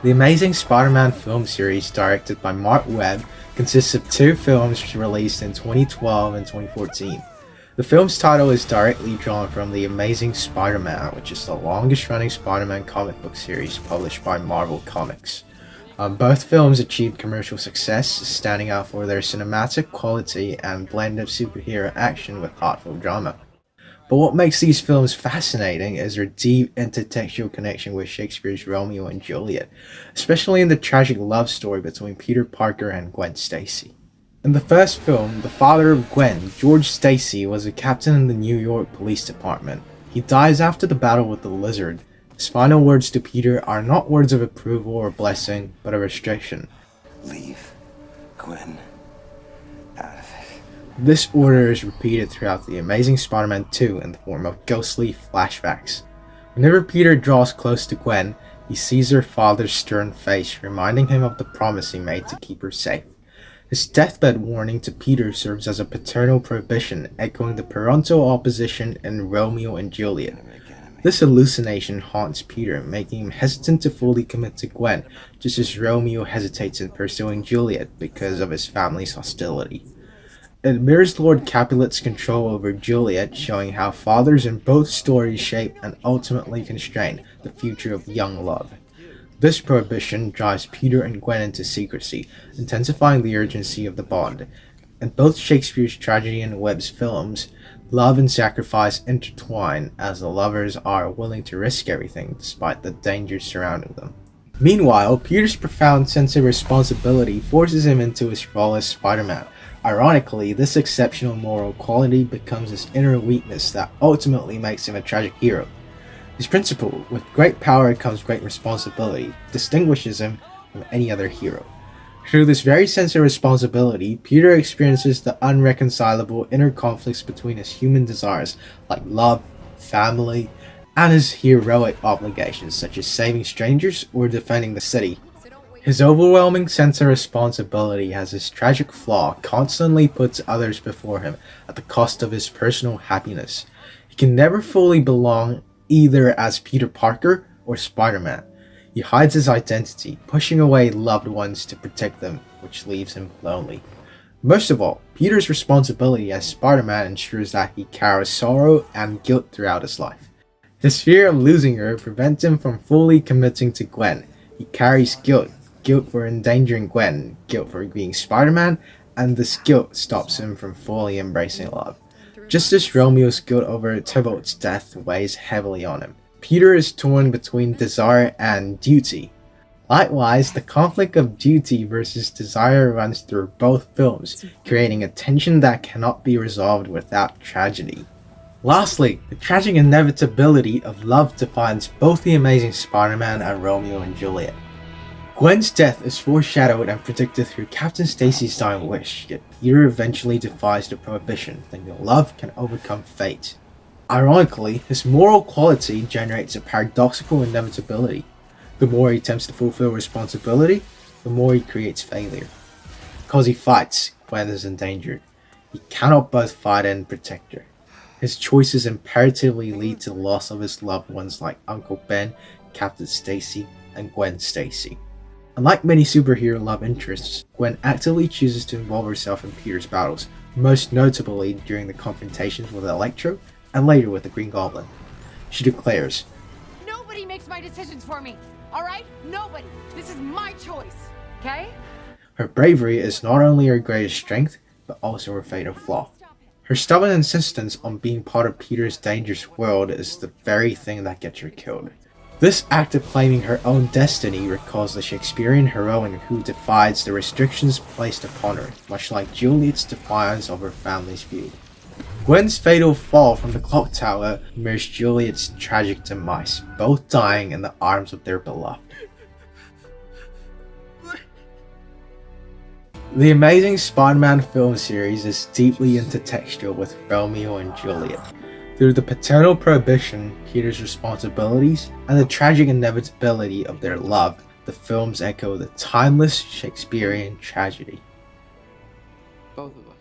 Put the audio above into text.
The Amazing Spider-Man film series, directed by Mark Webb, consists of two films released in 2012 and 2014. The film's title is directly drawn from The Amazing Spider-Man, which is the longest-running Spider-Man comic book series published by Marvel Comics. Both films achieved commercial success, standing out for their cinematic quality and blend of superhero action with heartfelt drama. But what makes these films fascinating is their deep intertextual connection with Shakespeare's Romeo and Juliet, especially in the tragic love story between Peter Parker and Gwen Stacy. In the first film, the father of Gwen, George Stacy, was a captain in the New York Police Department. He dies after the battle with the Lizard. His final words to Peter are not words of approval or blessing, but a restriction. Leave Gwen out of it. This order is repeated throughout The Amazing Spider-Man 2 in the form of ghostly flashbacks. Whenever Peter draws close to Gwen, he sees her father's stern face, reminding him of the promise he made to keep her safe. His deathbed warning to Peter serves as a paternal prohibition, echoing the parental opposition in Romeo and Juliet. This hallucination haunts Peter, making him hesitant to fully commit to Gwen, just as Romeo hesitates in pursuing Juliet because of his family's hostility. It mirrors Lord Capulet's control over Juliet, showing how fathers in both stories shape and ultimately constrain the future of young love. This prohibition drives Peter and Gwen into secrecy, intensifying the urgency of the bond. In both Shakespeare's tragedy and Webb's films, love and sacrifice intertwine as the lovers are willing to risk everything despite the dangers surrounding them. Meanwhile, Peter's profound sense of responsibility forces him into his role as Spider-Man. Ironically, this exceptional moral quality becomes his inner weakness that ultimately makes him a tragic hero. His principle, with great power comes great responsibility, distinguishes him from any other hero. Through this very sense of responsibility, Peter experiences the unreconcilable inner conflicts between his human desires like love, family, and his heroic obligations such as saving strangers or defending the city. His overwhelming sense of responsibility has this tragic flaw constantly puts others before him at the cost of his personal happiness. He can never fully belong either as Peter Parker or Spider-Man. He hides his identity, pushing away loved ones to protect them, which leaves him lonely. Most of all, Peter's responsibility as Spider-Man ensures that he carries sorrow and guilt throughout his life. His fear of losing her prevents him from fully committing to Gwen. He carries guilt for endangering Gwen, guilt for being Spider-Man, and this guilt stops him from fully embracing love. Just as Romeo's guilt over Tybalt's death weighs heavily on him, Peter is torn between desire and duty. Likewise, the conflict of duty versus desire runs through both films, creating a tension that cannot be resolved without tragedy. Lastly, the tragic inevitability of love defines both The Amazing Spider-Man and Romeo and Juliet. Gwen's death is foreshadowed and predicted through Captain Stacy's dying wish, yet Peter eventually defies the prohibition, thinking love can overcome fate. Ironically, his moral quality generates a paradoxical inevitability. The more he attempts to fulfill responsibility, the more he creates failure. Because he fights, Gwen is endangered. He cannot both fight and protect her. His choices imperatively lead to the loss of his loved ones like Uncle Ben, Captain Stacy, and Gwen Stacy. Unlike many superhero love interests, Gwen actively chooses to involve herself in Peter's battles, most notably during the confrontations with Electro and later with the Green Goblin. She declares, "Nobody makes my decisions for me, alright? Nobody. This is my choice, okay?" Her bravery is not only her greatest strength, but also her fatal flaw. Her stubborn insistence on being part of Peter's dangerous world is the very thing that gets her killed. This act of claiming her own destiny recalls the Shakespearean heroine who defies the restrictions placed upon her, much like Juliet's defiance of her family's feud. Gwen's fatal fall from the clock tower mirrors Juliet's tragic demise, both dying in the arms of their beloved. The Amazing Spider-Man film series is deeply intertextual with Romeo and Juliet. Through the paternal prohibition, Peter's responsibilities, and the tragic inevitability of their love, the films echo the timeless Shakespearean tragedy. Both of us.